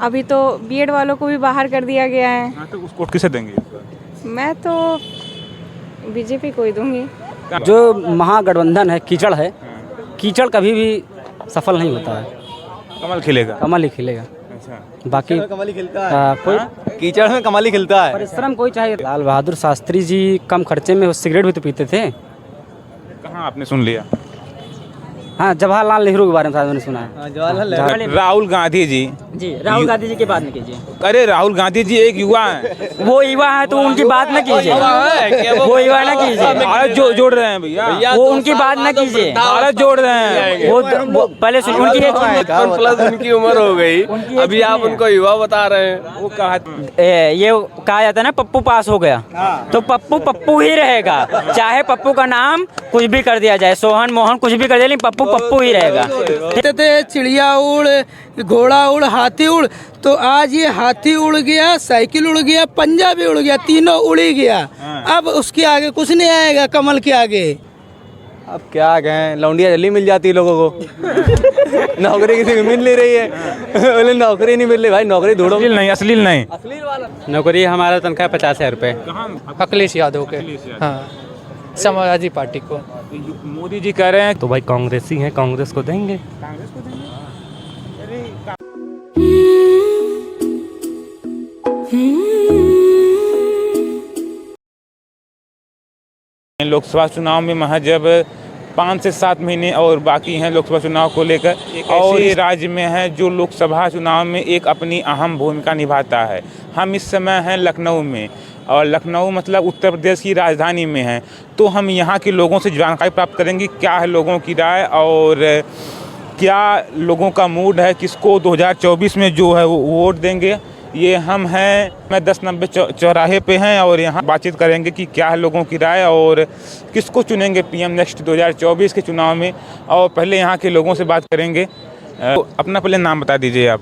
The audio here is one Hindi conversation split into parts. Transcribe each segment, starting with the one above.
अभी तो बीएड वालों को भी बाहर कर दिया गया है। हाँ, तो उसको किसे देंगे इस बार? मैं तो बीजेपी को ही दूंगी। जो महागठबंधन है कीचड़ है, कीचड़ कभी भी सफल नहीं होता है। कमल खिलेगा। कमल ही खिलेगा। अच्छा, बाकी कमल ही खिलता है। कोई कीचड़ में कमल ही खिलता है। परिश्रम कोई चाहे। लाल बहादुर शास्त्री जी कम खर्चे में सिगरेट भी तो पीते थे। कहाँ आपने सुन लिया? हाँ, जवाहरलाल नेहरू के बारे में मैंने सुना है। राहुल गांधी जी। जी, राहुल गांधी जी की बात न कीजिए। अरे राहुल गांधी जी एक युवा है। वो युवा है तो उनकी बात न कीजिए। वो युवा न कीजिए। भारत जोड़ रहे हैं भैया। वो उनकी बात न कीजिए। भारत जोड़ रहे हैं। वो पहले सुन, उनकी प्लस उनकी उम्र हो गई, अभी आप उनको युवा बता रहे हैं। वो कहा ये कहा जाता है ना, पप्पू पास हो गया तो पप्पू पप्पू ही रहेगा। चाहे पप्पू का नाम कुछ भी कर दिया जाए, सोहन मोहन कुछ भी कर दिया, लेकिन पप्पू पप्पू ही रहेगा। कहते थे चिड़िया उड़, घोड़ा उड़, हाथी उड़, तो आज ये हाथी उड़ गया, साइकिल उड़ गया, पंजा भी उड़ गया, तीनों उड़ ही गया। अब उसके आगे कुछ नहीं आएगा कमल के आगे। अब क्या कहें, लौंडिया जल्दी मिल जाती है लोगों को। नौकरी किसी को मिल नहीं रही है। बोले नौकरी नहीं मिल रही, भाई नौकरी ढूंढो। अश्लील नहीं। नौकरी हमारा तनख्वाह 50,000 रुपये। अखिलेश यादव के, हाँ, समाजवादी पार्टी को। मोदी जी कह रहे हैं तो भाई कांग्रेसी हैं, कांग्रेस को देंगे। लोकसभा चुनाव में महज अब 5 से 7 महीने और बाकी हैं लोकसभा चुनाव को लेकर। और ये राज्य में है जो लोकसभा चुनाव में एक अपनी अहम भूमिका निभाता है। हम इस समय हैं लखनऊ में, और लखनऊ मतलब उत्तर प्रदेश की राजधानी में है। तो हम यहाँ के लोगों से जानकारी प्राप्त करेंगे क्या है लोगों की राय और क्या लोगों का मूड है, किसको 2024 में जो है वो वोट देंगे। ये हम हैं, मैं 10 नंबर चौराहे पे हैं और यहाँ बातचीत करेंगे कि क्या है लोगों की राय और किसको चुनेंगे पीएम नेक्स्ट 2024 के चुनाव में। और पहले यहाँ के लोगों से बात करेंगे। अपना पहले नाम बता दीजिए आप।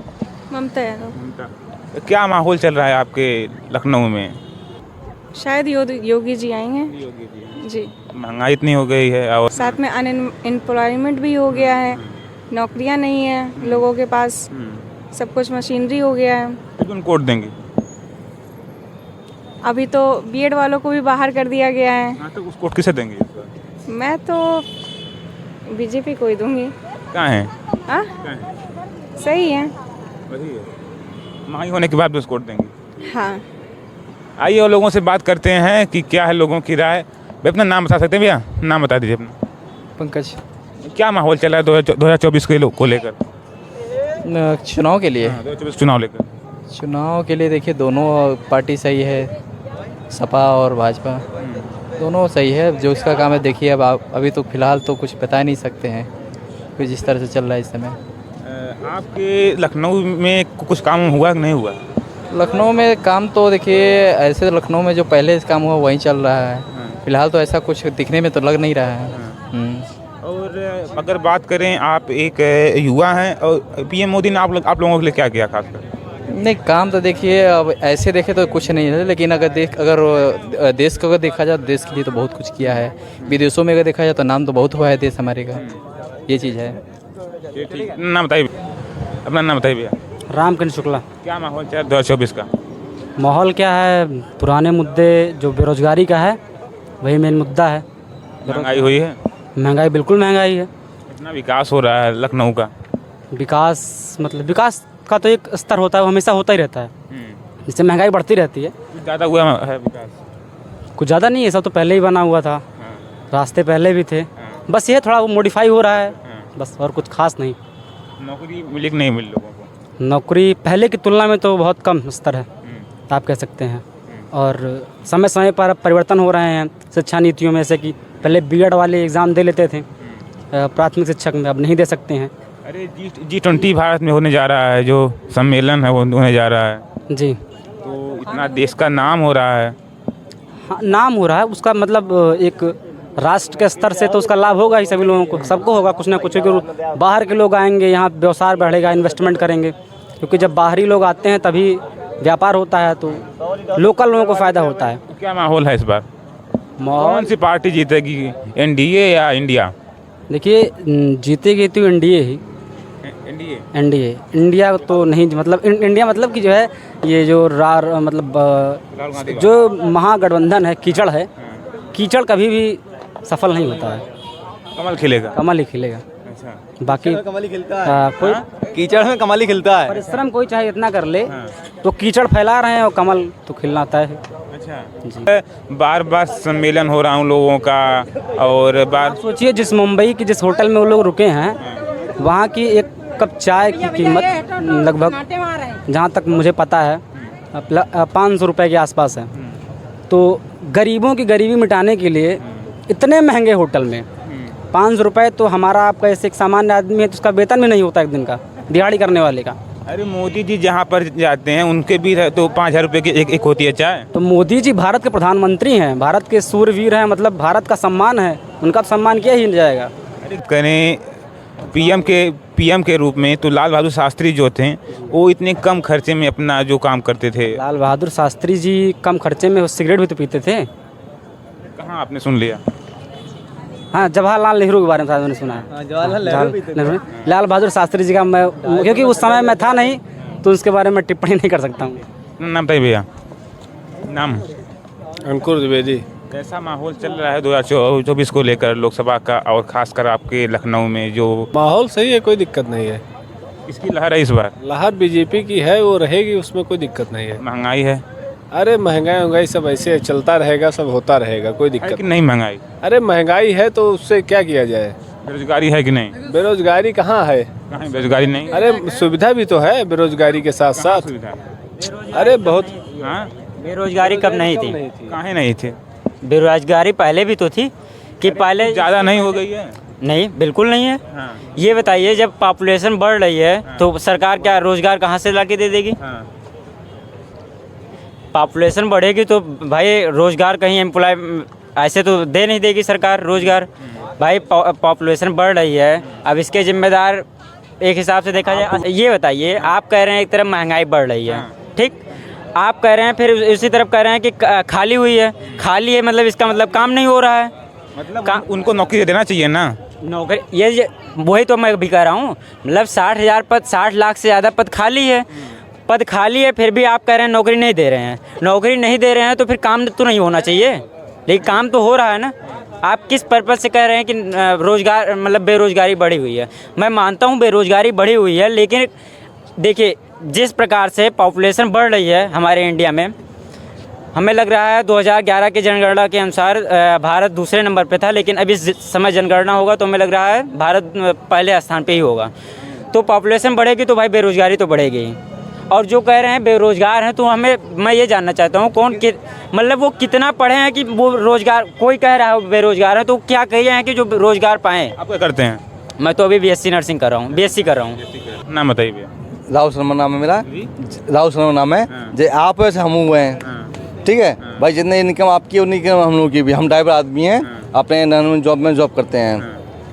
ममता यादव। क्या माहौल चल रहा है आपके लखनऊ में? शायद योगी जी आएंगे। जी। महंगाई इतनी हो गई है और साथ में अनएम्प्लॉयमेंट भी हो गया है, नौकरियां नहीं है लोगों के पास, सब कुछ मशीनरी हो गया है। किन वोट देंगे? अभी तो बीएड वालों को भी बाहर कर दिया गया है। हाँ, तो उसको किसे देंगे इस बार? मैं तो बीजेपी को ही दूंगी। कहाँ है? हाँ, सही है। महंगाई होने के बाद भी उसको वोट देंगे। हाँ, आइए और लोगों से बात करते हैं कि क्या है लोगों की राय। भाई अपना नाम बता सकते हैं भैया? नाम बता दीजिए अपना। पंकज। क्या माहौल चल रहा है 2024 को लेकर? चुनाव के लिए 2024 चुनाव लेकर चुनाव के लिए देखिए दोनों पार्टी सही है, सपा और भाजपा दोनों सही है। जो इसका काम है देखिए, अब अभी तो फिलहाल तो कुछ बता नहीं सकते हैं कुछ जिस तरह से चल रहा है इस समय। आपके लखनऊ में कुछ काम हुआ कि नहीं हुआ? लखनऊ में काम तो देखिए ऐसे लखनऊ में जो पहले काम हुआ वहीं चल रहा है। फिलहाल तो ऐसा कुछ दिखने में तो लग नहीं रहा है। और अगर बात करें, आप एक युवा हैं और पीएम मोदी ने आप लोगों के लिए क्या किया खासकर? नहीं, काम तो देखिए अब ऐसे देखे तो कुछ नहीं है, लेकिन अगर देश को अगर देखा जाए तो देश के लिए तो बहुत कुछ किया है। विदेशों में अगर देखा जाए तो नाम तो बहुत हुआ है देश हमारे का, ये चीज़ है। नाम बताइए, अपना नाम बताइए भैया। रामकिशन शुक्ला। क्या माहौल चल रहा है 2024 का? माहौल क्या है, पुराने मुद्दे जो बेरोजगारी का है वही मेन मुद्दा है। महंगाई हुई है? महंगाई बिल्कुल महंगाई है। इतना विकास हो रहा है लखनऊ का। विकास मतलब विकास का तो एक स्तर होता है, वो हमेशा होता ही रहता है, जिससे महंगाई बढ़ती रहती है। कुछ ज़्यादा हुआ है विकास? कुछ ज़्यादा नहीं है, सब तो पहले ही बना हुआ था। रास्ते पहले भी थे, बस ये थोड़ा वो मॉडिफाई हो रहा है बस, और कुछ खास नहीं। नौकरी मिली कि नहीं मिली लोगों को? नौकरी पहले की तुलना में तो बहुत कम स्तर है, आप कह सकते हैं। और समय समय पर अब परिवर्तन हो रहे हैं शिक्षा नीतियों में, जैसे कि पहले बीएड वाले एग्ज़ाम दे लेते थे प्राथमिक शिक्षक में, अब नहीं दे सकते हैं। अरे G20 भारत में होने जा रहा है, जो सम्मेलन है वो होने जा रहा है जी, तो इतना देश का नाम हो रहा है। हाँ, नाम हो रहा है, उसका मतलब एक राष्ट्र के स्तर से तो उसका लाभ होगा ही सभी लोगों को, सबको होगा कुछ ना कुछ। क्योंकि बाहर के लोग आएंगे, यहाँ व्यवसाय बढ़ेगा, इन्वेस्टमेंट करेंगे, क्योंकि जब बाहरी लोग आते हैं तभी व्यापार होता है, तो लोकल लोगों को फ़ायदा होता है। तो क्या माहौल है इस बार? माहौल कौन सी पार्टी जीतेगी, एनडीए या इंडिया? देखिए, जीतेगी तो एनडीए ही। एनडीए? एनडीए इंडिया तो नहीं, मतलब इंडिया मतलब कि जो है ये जो जो महागठबंधन है, कीचड़ है, कीचड़ कभी भी सफल नहीं होता है। कमल खिलेगा। कमल ही खिलेगा। अच्छा। बाकी कमल ही खिलता है। कोई कीचड़ में कमल ही खिलता है। परिश्रम कोई चाहे इतना कर ले तो कीचड़ फैला रहे हैं और कमल तो खिलना तय है। अच्छा। बार बार सम्मेलन हो रहा हूँ लोगों का, और बार सोचिए जिस मुंबई की जिस होटल में वो लोग रुके हैं, वहाँ की एक कप चाय की कीमत लगभग, जहाँ तक मुझे पता है, 500 रुपये के आसपास है। तो गरीबों की गरीबी मिटाने के लिए इतने महंगे होटल में 500 रुपये, तो हमारा आपका ऐसे एक सामान्य आदमी है तो उसका वेतन भी नहीं होता एक दिन का, दिहाड़ी करने वाले का। अरे मोदी जी जहाँ पर जाते हैं उनके भी तो 5,000 रुपये की एक होती है चाय। तो मोदी जी भारत के प्रधानमंत्री हैं, भारत के सूरवीर हैं, मतलब भारत का सम्मान है, उनका तो सम्मान किया ही जाएगा। अरे करें पीएम के रूप में तो लाल बहादुर शास्त्री जो थे वो इतने कम खर्चे में अपना जो काम करते थे। लाल बहादुर शास्त्री जी कम खर्चे में सिगरेट भी तो पीते थे। कहाँ आपने सुन लिया? हाँ, जवाहरलाल नेहरू के बारे में शायद मैंने सुना है। जवाहरलाल नेहरू, लाल बहादुर शास्त्री जी का मैं, क्योंकि उस समय मैं था नहीं तो उसके बारे में टिप्पणी नहीं कर सकता हूँ। नाम बताइए भैया। नाम? अंकुर द्विवेदी। कैसा माहौल चल रहा है 2024 को लेकर लोकसभा का, और खासकर आपके लखनऊ में जो माहौल सही है, कोई दिक्कत नहीं है। इसकी लहर है इस बार? लहर बीजेपी की है, वो रहेगी, उसमें कोई दिक्कत नहीं है। महंगाई है? अरे महंगाई सब ऐसे चलता रहेगा, सब होता रहेगा, कोई है दिक्कत कि नहीं महंगाई? अरे महंगाई है तो उससे क्या किया जाए? बेरोजगारी है कि नहीं? बेरोजगारी कहाँ है? कहीं बेरोजगारी नहीं? अरे सुविधा भी तो है बेरोजगारी के साथ कहाँ साथ। सुविधा? अरे बहुत। हाँ? बेरोजगारी कब नहीं थी? काहे नहीं थे? बेरोजगारी पहले भी तो थी कि पहले ज़्यादा नहीं हो गई है? नहीं, बिल्कुल नहीं है। हाँ। ये बताइए, जब पॉपुलेशन बढ़ रही है तो सरकार क्या रोजगार कहाँ से ला के दे देगी? हाँ। पॉपुलेशन बढ़ेगी तो भाई रोजगार कहीं एम्प्लॉय ऐसे तो दे नहीं देगी सरकार रोजगार। भाई पॉपुलेशन बढ़ रही है, अब इसके जिम्मेदार एक हिसाब से देखा जाए। ये बताइए, आप कह रहे हैं एक तरफ महंगाई बढ़ रही है, ठीक, आप कह रहे हैं, फिर इसी तरफ कह रहे हैं कि खाली हुई है। खाली है मतलब इसका मतलब काम नहीं हो रहा है। मतलब उनको नौकरी देना चाहिए ना। नौकरी, ये वही तो मैं भी कह रहा हूँ, मतलब 60,000 पद, 60 लाख से ज़्यादा पद खाली है। पद खाली है, फिर भी आप कह रहे हैं नौकरी नहीं दे रहे हैं। नौकरी नहीं दे रहे हैं तो फिर काम तो नहीं होना चाहिए, लेकिन काम तो हो रहा है ना। आप किस पर्पज़ से कह रहे हैं कि रोज़गार मतलब बेरोज़गारी बढ़ी हुई है? मैं मानता हूँ बेरोज़गारी बढ़ी हुई है, लेकिन देखिए जिस प्रकार से पॉपुलेशन बढ़ रही है हमारे इंडिया में, हमें लग रहा है 2011 के जनगणना के अनुसार भारत दूसरे नंबर पे था, लेकिन अभी इस समय जनगणना होगा तो हमें लग रहा है भारत पहले स्थान पे ही होगा। तो पॉपुलेशन बढ़ेगी तो भाई बेरोज़गारी तो बढ़ेगी ही। और जो कह रहे हैं बेरोज़गार हैं, तो मैं ये जानना चाहता हूँ मतलब वो कितना पढ़े हैं कि वो रोज़गार, कोई कह रहा है बेरोज़गार है तो क्या कहे हैं कि जो रोज़गार पाएँ? आप क्या करते हैं? मैं तो अभी BSc नर्सिंग कर रहा हूँ, BSc कर रहा हूँ। नाम बताइए भैया। राहुल शर्मा नाम है मेरा। राहुल शर्मा नाम है। जो आप वैसे हम हुए हैं, ठीक है भाई। जितने इनकम आपकी उतनी इनकम हम लोग की भी। हम ड्राइवर आदमी हैं, अपने गवर्नमेंट जॉब में जॉब करते हैं,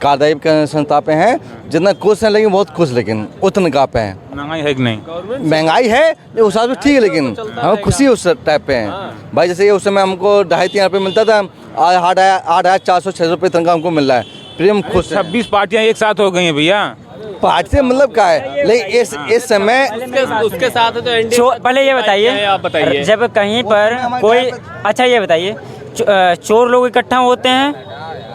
कारदायी के संस्था पे हैं। जितना खुश हैं, लेकिन बहुत खुश, लेकिन उतना का पे हैं। महंगाई है कि नहीं? महंगाई है लेकिन उस हिसाब से ठीक है, लेकिन हमें खुशी उस टाइप पे हैं भाई। जैसे ये उस समय हमको 2,500-3,000 रुपये मिलता था, आज 8,400-6,000 रुपये तनख्वाह हमको मिल रहा है, फिर हम खुश हैं। 26 पार्टियां एक साथ हो गई हैं भैया। पार्टी से मतलब क्या है, लेकिन इस समय उसके साथ है तो एनडीए। पहले ये बताइए, आप बताइए, जब कहीं पर कोई, अच्छा ये बताइए, चोर लोग इकट्ठा होते हैं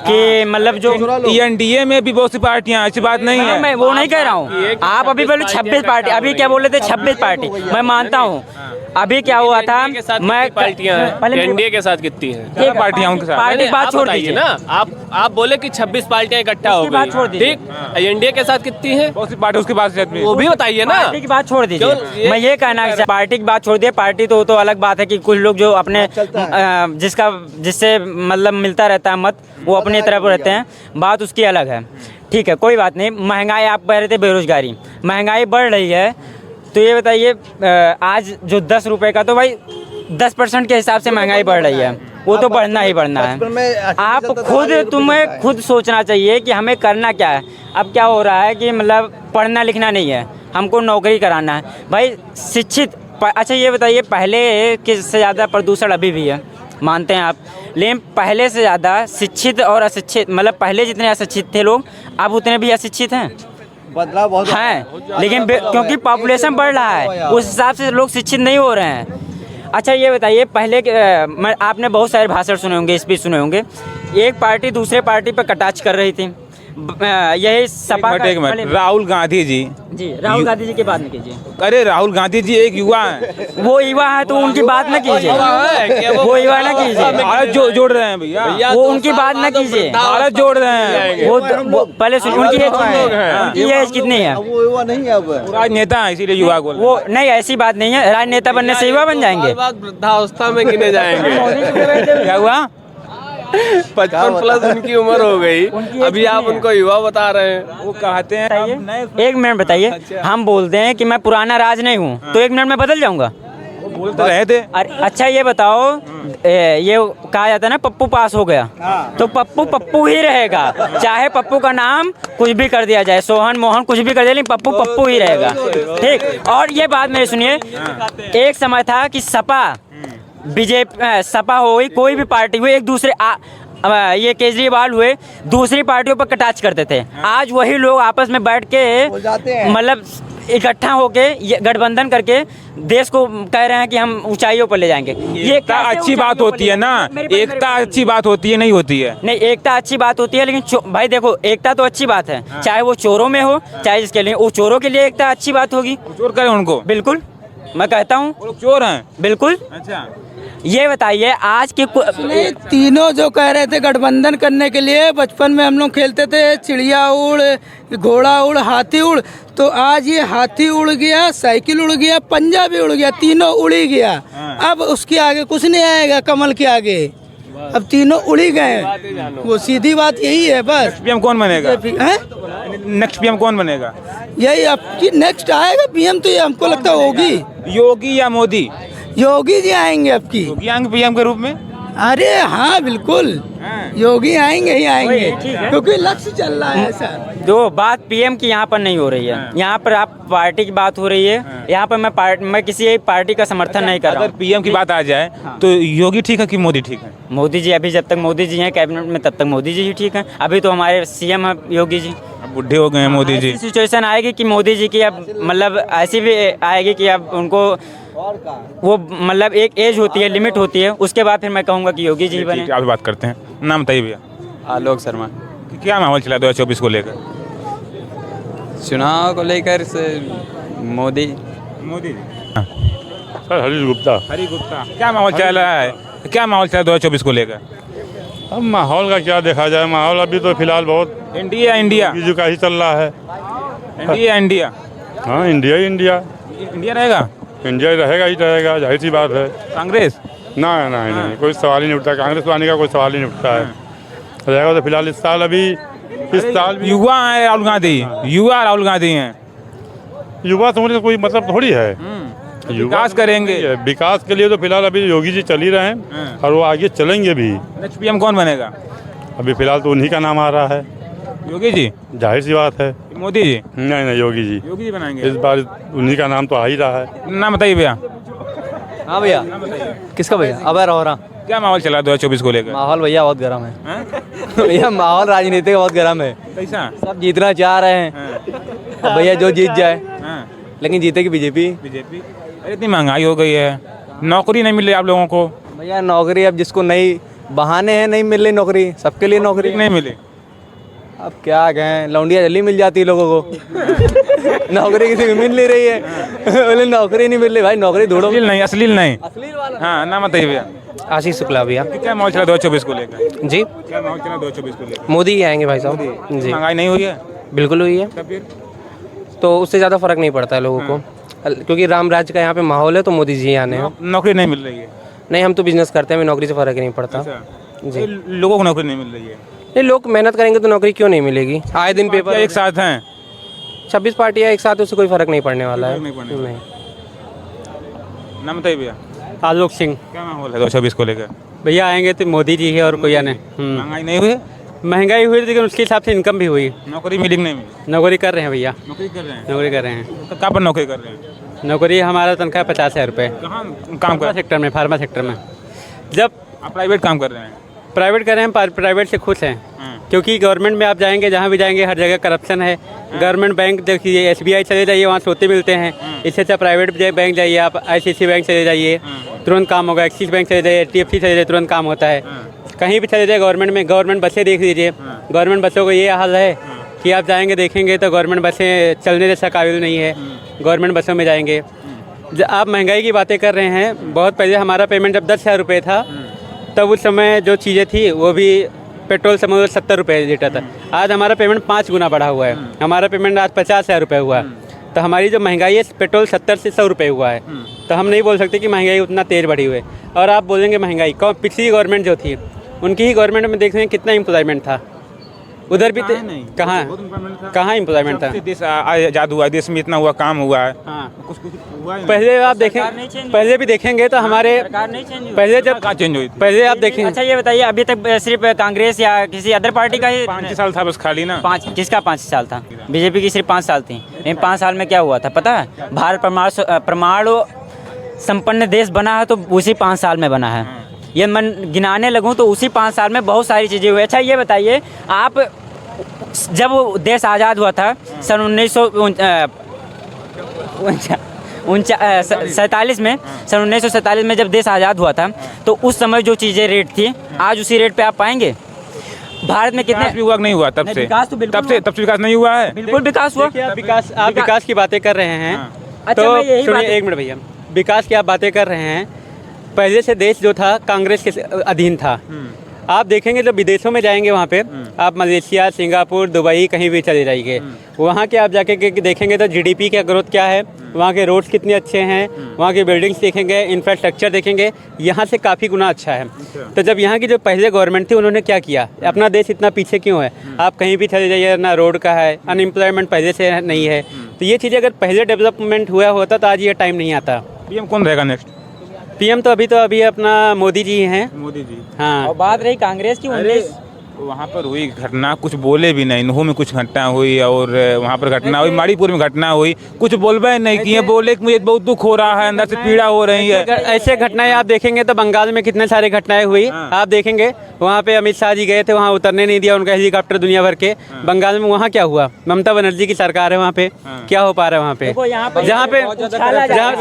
कि मतलब जो एनडीए में भी बहुत सी पार्टियां, अच्छी बात नहीं है। मैं वो नहीं कह रहा हूँ। आप अभी बोले 26 पार्टी, अभी क्या बोले थे 26 पार्टी, मैं मानता हूँ। अभी क्या हुआ था, मैं पार्टियां पहले एनडीए के साथ कितनी हैं? क्या पार्टियां उनके साथ? पार्टी की बात छोड़ बताइए दीजिए ना। आप बोले कि 26 पार्टियां इकट्ठा हो उसकी बात छोड़ गई, दीजिए। ठीक। एनडीए के साथ कितनी हैं? बहुत सी पार्टी उसके पास वो भी बताइए ना। पार्टी की बात छोड़ दीजिए। क्यों? मैं ये कहना है, पार्टी की बात छोड़ दिए। पार्टी तो अलग बात है कि कुछ लोग जो अपने जिससे मतलब मिलता रहता है मत, वो अपनी तरफ रहते हैं, बात उसकी अलग है, ठीक है, कोई बात नहीं। महंगाई आप कह रहे थे, बेरोजगारी, महंगाई बढ़ रही है, तो ये बताइए आज जो 10 रुपये का, तो भाई 10% के हिसाब से महंगाई बढ़ रही है, वो तो बढ़ना ही बढ़ना है। आप तुम्हें खुद सोचना चाहिए कि हमें करना क्या है। अब क्या हो रहा है कि मतलब पढ़ना लिखना नहीं है, हमको नौकरी कराना है भाई, शिक्षित। अच्छा ये बताइए, पहले के से ज़्यादा प्रदूषण अभी भी है, मानते हैं आप, लेकिन पहले से ज़्यादा शिक्षित और अशिक्षित, मतलब पहले जितने अशिक्षित थे लोग, अब उतने भी अशिक्षित हैं। बदलाव बहुत हैं, लेकिन क्योंकि पॉपुलेशन बढ़ रहा है उस हिसाब से लोग शिक्षित नहीं हो रहे हैं। अच्छा ये बताइए, पहले आपने बहुत सारे भाषण सुने होंगे, स्पीच सुने होंगे, एक पार्टी दूसरे पार्टी पर कटाक्ष कर रही थी, यही सपा एक मिनट, राहुल गांधी जी राहुल गांधी जी की बात न कीजिए। अरे राहुल गांधी जी एक युवा है, वो युवा है तो उनकी बात न कीजिए, वो युवा न कीजिए, भारत जोड़ रहे हैं भैया, वो उनकी बात न कीजिए, भारत जोड़ रहे हैं। वो पहले सुनिए, उनकी एज कितनी है? वो युवा नहीं है अब, राजनेता है इसीलिए युवा को। वो नहीं, ऐसी बात नहीं है, राजनेता बनने से युवा बन जाएंगे? वृद्धावस्था में गिने जाएंगे। क्या हुआ? 55 प्लस उनकी उम्र हो गई, अभी आप उनको युवा बता रहे हैं। वो कहते हैं। एक मिनट बताइए, हम बोलते हैं कि मैं पुराना राज नहीं हूँ तो एक मिनट में बदल जाऊंगा? बोलते रहे थे। अच्छा ये बताओ, ये कहा जाता है ना पप्पू पास हो गया, तो पप्पू पप्पू ही रहेगा, चाहे पप्पू का नाम कुछ भी कर दिया जाए, सोहन मोहन कुछ भी कर दिया, लेकिन पप्पू पप्पू ही रहेगा, ठीक। और ये बात मेरी सुनिए, एक समय था कि सपा बीजेपी, सपा हो गई, कोई भी पार्टी हुई, एक दूसरे ये केजरीवाल हुए, दूसरी पार्टियों पर कटाक्ष करते थे। आज वही लोग आपस में बैठ के मतलब इकट्ठा होके गठबंधन करके देश को कह रहे हैं कि हम ऊंचाइयों पर ले जाएंगे। ये अच्छी बात होती है ना, एकता अच्छी बात होती है, नहीं होती है? नहीं, एकता अच्छी बात होती है, लेकिन भाई देखो, एकता तो अच्छी बात है, चाहे वो चोरों में हो, चाहे जिसके लिए, वो चोरों के लिए एकता अच्छी बात होगी। चोर करें उनको, बिल्कुल, मैं कहता हूँ वो लोग चोर हैं, बिल्कुल। अच्छा ये बताइए, आज के तीनों जो कह रहे थे गठबंधन करने के लिए, बचपन में हम लोग खेलते थे चिड़िया उड़, घोड़ा उड़, हाथी उड़, तो आज ये हाथी उड़ गया, साइकिल उड़ गया, पंजा भी उड़ गया, तीनों उड़ ही गया। अब उसके आगे कुछ नहीं आएगा, कमल के आगे अब तीनों उड़ ही गए, वो सीधी बात यही है बस। पीएम कौन बनेगा? नेक्स्ट पीएम कौन बनेगा? यही अब नेक्स्ट आएगा पीएम, तो ये हमको लगता होगी योगी या मोदी? योगी जी आएंगे अब की, योगी आएंगे पीएम के रूप में? अरे हाँ बिल्कुल, योगी आएंगे ही आएंगे, क्योंकि लक्ष्य चल रहा है सर। जो बात पीएम की यहाँ पर नहीं हो रही है, यहाँ पर आप पार्टी की बात हो रही है, यहाँ पर मैं किसी एक पार्टी का समर्थन नहीं कर रहा हूँ। अगर पीएम की बात आ जाए तो योगी ठीक है कि मोदी ठीक है? मोदी जी, अभी जब तक मोदी जी हैं कैबिनेट में तब तक मोदी जी ही ठीक है। अभी तो हमारे सीएम है योगी जी, अब बुढ़े हो गए हैं मोदी जी। सिचुएशन आएगी कि मोदी जी की अब मतलब ऐसी भी आएगी कि अब उनको वो मतलब एक एज होती है, लिमिट होती है, उसके बाद फिर मैं कहूँगा कि योगी जी बने। आप बात करते हैं, नाम बताइए भैया। आलोक शर्मा। क्या माहौल चला 2024 को लेकर? चुनाव को लेकर से मोदी जी सर हरीश गुप्ता। हरी गुप्ता। क्या माहौल चल रहा है, क्या माहौल चल रहा है 2024 को लेकर? अब माहौल का क्या देखा जाए, माहौल अभी तो फिलहाल बहुत इंडिया बीजेपी का ही चल रहा है। इंडिया हाँ इंडिया ही इंडिया रहेगा, इंडिया रहेगा ही रहेगा, जाहिर सी बात है। कांग्रेस नहीं, कोई सवाल ही नहीं उठता, कांग्रेस आने का कोई सवाल ही नहीं उठता है। रहेगा तो फिलहाल इस साल भी युवा है राहुल गांधी हैं। युवा तो होने का कोई मतलब थोड़ी है, विकास करेंगे। विकास के लिए तो फिलहाल अभी योगी जी चल ही रहे हैं और वो आगे चलेंगे भी। नेक्स्ट पीएम कौन बनेगा? अभी फिलहाल तो उन्हीं का नाम आ रहा है। योगी जी? जाहिर सी बात है। मोदी जी? नहीं, योगी जी बनाएंगे इस बार, उन्हीं का नाम तो आ ही रहा है। नाम बताइए भैया। हाँ भैया, किसका भैया? अबर हो रहा। क्या माहौल चला 2024 को लेकर? माहौल भैया बहुत गर्म है भैया, माहौल राजनीति का बहुत गर्म है। कैसा? सब जीतना चाह रहे हैं, अब भैया जो जीत जाए, लेकिन जीतेगी बीजेपी। अरे इतनी महंगाई हो गई है, नौकरी नहीं मिल रही आप लोगों को। भैया नौकरी अब जिसको नहीं, बहाने हैं नहीं मिल रही नौकरी, सबके लिए नौकरी नहीं मिली। अब क्या कहें, लौंडिया जल्दी मिल जाती है लोगों को नौकरी किसी को मिल नहीं रही है बोले नौकरी नहीं मिल रही, भाई नौकरी ढूंढो। अश्लील नहीं। हाँ, नाम बताइए भैया। आशीष शुक्ला भैया। क्या माहौल चला 2024 को लेकर? जी, क्या माहौल चला 2024 को लेकर? मोदी ही आएंगे भाई साहब जी। महंगाई नहीं हुई है? बिल्कुल हुई है, तो उससे ज़्यादा फर्क नहीं पड़ता है लोगों को, क्योंकि राम राज्य का यहाँ पे माहौल है, तो मोदी जी आने हैं। नौकरी नहीं मिल रही है? नहीं, हम तो बिजनेस करते हैं, हमें नौकरी से फ़र्क ही नहीं पड़ता जी। लोगों को नौकरी नहीं मिल रही है? नहीं, लोग मेहनत करेंगे तो नौकरी क्यों नहीं मिलेगी? आए दिन पेपर एक साथ हैं, 26 पार्टियाँ एक साथ, उससे कोई फर्क नहीं पड़ने वाला है। नहीं। नाम बताइए भैया। आलोक सिंह। क्या माहौल है 2024 को लेकर? भैया आएंगे तो मोदी जी है और कोई नहीं। महंगाई नहीं हुई? महंगाई हुई लेकिन उसके हिसाब से इनकम भी हुई। नौकरी मिली नहीं मिली? नौकरी कर रहे हैं भैया। नौकरी कर रहे हैं? नौकरी कर रहे हैं। कहाँ पर नौकरी कर रहे हैं? नौकरी हमारा तनख्वाह 50,000 रुपये। कहाँ काम कर? सेक्टर में, फार्मा सेक्टर में। जब आप प्राइवेट काम कर रहे हैं? प्राइवेट कर रहे हैं, प्राइवेट से खुश हैं, क्योंकि गवर्नमेंट में आप जाएंगे, जहाँ भी जाएंगे हर जगह करप्शन है। गवर्नमेंट बैंक देखिए, SBI चले जाइए, वहाँ सोते मिलते हैं। इससे अच्छा प्राइवेट बैंक जाइए आप, ICICI बैंक चले जाइए, तुरंत काम होगा। एक्सिस बैंक चले जाइए, HDFC चले जाइए, तुरंत काम होता है। कहीं भी चले जाए गवर्नमेंट में, गवर्नमेंट बसें देख लीजिए, गवर्नमेंट बसों को ये हाल है कि आप जाएंगे देखेंगे तो गवर्नमेंट बसें चलने जैसा काबिल नहीं है। गवर्नमेंट बसों में जाएंगे। आप महंगाई की बातें कर रहे हैं, बहुत पहले हमारा पेमेंट जब 10,000 रुपये था, तब उस समय जो चीज़ें थी वो भी पेट्रोल समझ 70 रुपये लीटर था। आज हमारा पेमेंट 5 गुना बढ़ा हुआ है। हमारा पेमेंट आज 50,000 रुपये हुआ है। तो हमारी जो महंगाई है, पेट्रोल 70 से 100 रुपये हुआ है। तो हम नहीं बोल सकते कि महंगाई उतना तेज़ बढ़ी हुई है। और आप बोलेंगे महंगाई, पिछली गवर्नमेंट जो थी, उनकी ही गवर्नमेंट में देख रहे हैं कितना एम्प्लॉयमेंट था। उधर भी कहाँ एम्प्लॉयमेंट था। देश आज़ाद हुआ, देश में इतना हुआ काम हुआ है। कुछ हुआ ही पहले आप देखें, पहले भी देखेंगे तो हमारे पहले जब चेंज हुई, पहले आप देखें। अच्छा ये बताइए, अभी तक सिर्फ कांग्रेस या किसी अदर पार्टी का ही 5 साल था बस खाली ना। 5 किसका 5 साल था? बीजेपी की सिर्फ 5 साल थी। इन 5 साल में क्या हुआ था पता है? भारत परमाणु संपन्न देश बना है तो उसी 5 साल में बना है। ये मन गिनाने लगूं तो उसी 5 साल में बहुत सारी चीज़ें हुई। अच्छा ये बताइए, आप जब देश आज़ाद हुआ था सन 1947 में, सन 1947 में जब देश आज़ाद हुआ था, तो उस समय जो चीज़ें रेट थी, आज उसी रेट पे आप पाएंगे? भारत में कितने विकास नहीं हुआ तब से? विकास तो बिल्कुल, तब से विकास नहीं हुआ है। बिल्कुल विकास हुआ। आप विकास की बातें कर रहे हैं। अच्छा तो मैं यही सुनिए बात, एक मिनट भैया, विकास की आप बातें कर रहे हैं। पहले से देश जो था कांग्रेस के अधीन था। आप देखेंगे जब विदेशों में जाएंगे, वहाँ पे आप मलेशिया, सिंगापुर, दुबई कहीं भी चले जाइए, वहाँ के आप जाके देखेंगे तो GDP का ग्रोथ क्या है, वहाँ के रोड्स कितने अच्छे हैं, वहाँ की बिल्डिंग्स देखेंगे, इंफ्रास्ट्रक्चर देखेंगे, यहाँ से काफ़ी गुना अच्छा है। तो जब यहाँ की जो पहले गवर्नमेंट थी, उन्होंने क्या किया? अपना देश इतना पीछे क्यों है? आप कहीं भी चले जाइए, ना रोड का है, अनएम्प्लॉयमेंट पहले से नहीं है। तो ये चीज़ें अगर पहले डेवलपमेंट हुआ होता तो आज ये टाइम नहीं आता। PM कौन रहेगा नेक्स्ट? PM तो अभी अपना मोदी जी हैं। मोदी जी। हाँ, और बात रही कांग्रेस की, 19 वहाँ पर हुई घटना, कुछ बोले भी नहीं। नूह में कुछ घटना हुई और वहाँ पर घटना हुई, माड़ीपुर में घटना हुई, कुछ बोलबे नहीं किए। बोले कि मुझे बहुत दुख हो रहा है, अंदर से पीड़ा हो रही है। ऐसे घटनाएं आप देखेंगे तो बंगाल में कितने सारे घटनाएं हुई। आप देखेंगे वहाँ पे अमित शाह जी गए थे, वहाँ उतरने नहीं दिया उनका हेलीकॉप्टर दुनिया भर के। बंगाल में वहाँ क्या हुआ? ममता बनर्जी की सरकार है, वहाँ पे क्या हो पा रहा है? वहाँ पे जहाँ पे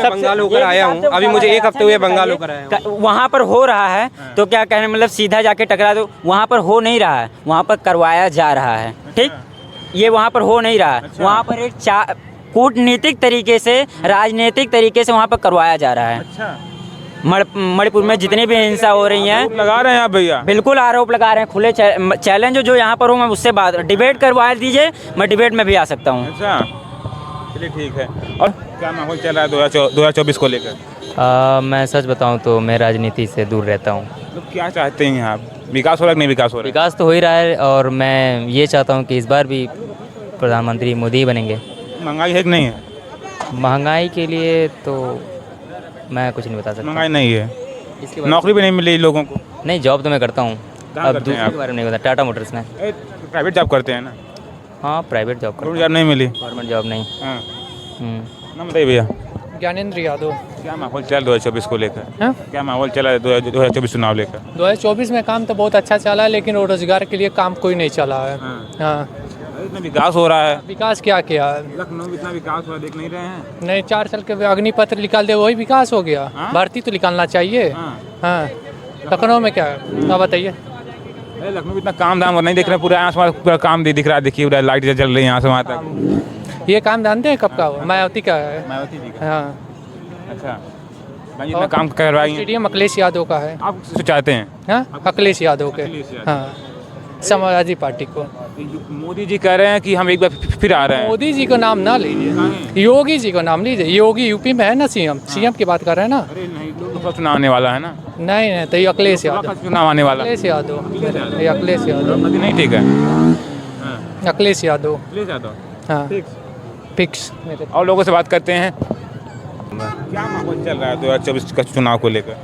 बंगाल होकर आया हूँ, अभी मुझे 1 हफ्ते हुए बंगाल होकर आया हूँ। वहाँ पर हो रहा है तो क्या कहने, मतलब सीधा जाके टकरा दो। वहाँ पर हो नहीं रहा है, वहाँ पर करवाया जा रहा है। ठीक, ये वहाँ पर हो नहीं रहा है। वहाँ पर एक कूटनीतिक तरीके से, राजनीतिक तरीके से वहाँ पर करवाया जा रहा है। मणिपुर में जितनी भी हिंसा हो रही है, लगा रहे हैं आप भैया? बिल्कुल आरोप लगा रहे हैं, खुले चैलेंज जो यहाँ पर हूँ मैं उससे बात, डिबेट करवा दीजिए, मैं डिबेट में भी आ सकता हूँ। अच्छा चलिए ठीक है। और क्या माहौल चल रहा है 2024 को लेकर? मैं सच बताऊं तो मैं राजनीति से दूर रहता हूं। तो क्या चाहते हैं आप? विकास हो रहा है कि नहीं विकास हो रहा है? विकास तो हो ही रहा है और मैं ये चाहता हूं कि इस बार भी प्रधानमंत्री मोदी ही बनेंगे। महंगाई है कि नहीं है? महंगाई के लिए तो मैं कुछ नहीं बता सकता। महंगाई नहीं है, इसके बारे नौकरी भी नहीं मिली लोगों को। नहीं, जॉब तो मैं करता हूँ। कहाँ अब करते हैं दूसरे आप? के बारे में नहीं बता। टाटा मोटर्स में। प्राइवेट जॉब करते हैं ना? हाँ, प्राइवेट जॉब करता हूँ। जॉब नहीं मिली? गवर्नमेंट जॉब नहीं। हाँ। नाम बताइए भैया। ज्ञानेंद्र यादव। क्या माहौल चल 2024 को लेकर? हाँ? क्या माहौल चला है 2024 चुनाव लेकर? 2024 में काम तो बहुत अच्छा चला है, लेकिन रोजगार के लिए काम कोई नहीं चला है। हाँ, इतना विकास हो रहा है। विकास क्या किया है? लखनऊ में इतना विकास हुआ देख नहीं रहे हैं? नहीं, 4 साल के अग्निपत्र निकाल दे, वही विकास हो गया। भर्ती तो निकालना चाहिए। हाँ, लखनऊ में क्या है आप बताइए? लखनऊ में इतना काम धाम नहीं देख रहे, पूरा आसमान पूरा काम दिख रहा है। देखिए लाइट जल रही है यहाँ से वहाँ तक। ये काम जानते हैं कब का हुआ? मायावती का है। मायावती जी का? हाँ। अच्छा, भाई इतना काम करवाएंगे। स्टेडियम अखिलेश यादव का है। आप किसको चाहते हैं? हाँ, अखिलेश यादव के। हाँ, समाजवादी पार्टी को। मोदी जी कह रहे हैं कि हम एक बार फिर आ रहे हैं। मोदी जी को नाम ना लीजिए, योगी जी को नाम लीजिए। योगी यूपी में है ना सीएम की बात कर रहे हैं ना? अरे नहीं, लोकसभा चुनाव आने वाला है ना? नहीं, तो ये अखिलेश यादव। चुनाव आने वाला। अखिलेश यादव, ये अखिलेश यादव। नहीं ठीक है, अखिलेश यादव। अखिलेश यादव। हाँ, फिक्स मेरे। और लोगों से बात करते हैं। क्या माहौल चल रहा है 2024 का चुनाव को लेकर?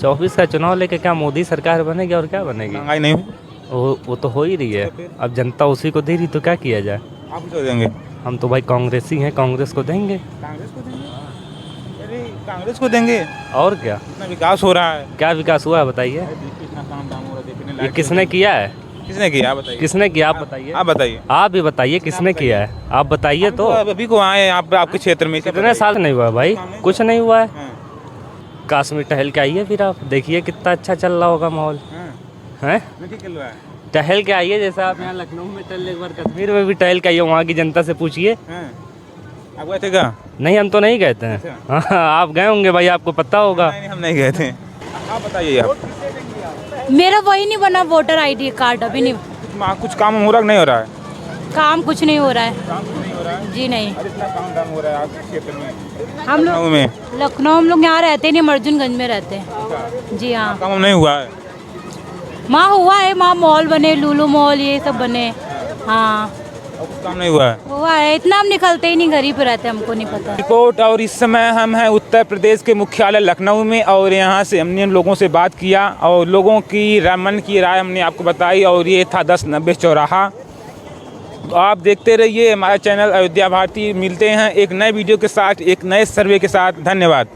24 का चुनाव लेकर क्या मोदी सरकार बनेगी और क्या बनेगी? महंगाई नहीं हुई? वो तो हो ही रही है। अब जनता उसी को दे रही तो क्या किया जाए? आप तो देंगे? हम तो भाई कांग्रेसी हैं, कांग्रेस को देंगे। कांग्रेस को देंगे? अरे कांग्रेस को देंगे? और क्या? इतना विकास हो रहा है। क्या विकास हुआ है बताइए? इतना काम धाम हो रहा है, देखने ये किसने किया है? किसने किया आप बताइए? किसने किया आप बताइए? आप बताइए। आप भी बताइए किसने किया है, आप बताइए तो। अभी को आए हैं आप आपके क्षेत्र में, कितने साल नहीं हुआ भाई, कुछ नहीं हुआ है। कश्मीर टहल के आइए, फिर आप देखिए कितना अच्छा चल रहा होगा माहौल है। टहल के आइए, जैसा आप यहाँ लखनऊ में टहल, एक बार कश्मीर में भी टहल के आइए, वहाँ की जनता से पूछिए। आप गए थे क्या? नहीं, हम तो नहीं गए थे। हाँ, आप गए होंगे भाई, आपको पता होगा। नहीं, हम नहीं गए थे। आप बताइए। आप मेरा वही नहीं बना वोटर आईडी कार्ड, अभी नहीं। कुछ काम हो रहा नहीं हो रहा है? काम कुछ नहीं हो रहा है। काम कुछ नहीं हो रहा है? जी नहीं। इतना काम धाम हो रहा है आपके क्षेत्र में? हम लोग लखनऊ में? लखनऊ हम लोग यहाँ रहते नहीं, अर्जुनगंज में रहते हैं। जी हाँ। काम नहीं हुआ है? वहाँ हुआ है, वहाँ मॉल बने, लुलु मॉल ये सब बने। हाँ, काम नहीं हुआ है? हुआ है, इतना हम निकलते ही नहीं, घर ही पे रहते, हमको नहीं पता। रिपोर्ट। और इस समय हम हैं उत्तर प्रदेश के मुख्यालय लखनऊ में, और यहाँ से हमने लोगों से बात किया और लोगों की मन की राय हमने आपको बताई। और ये था 1090 चौराहा। तो आप देखते रहिए हमारा चैनल अयोध्या भारती। मिलते हैं एक नए वीडियो के साथ, एक नए सर्वे के साथ। धन्यवाद।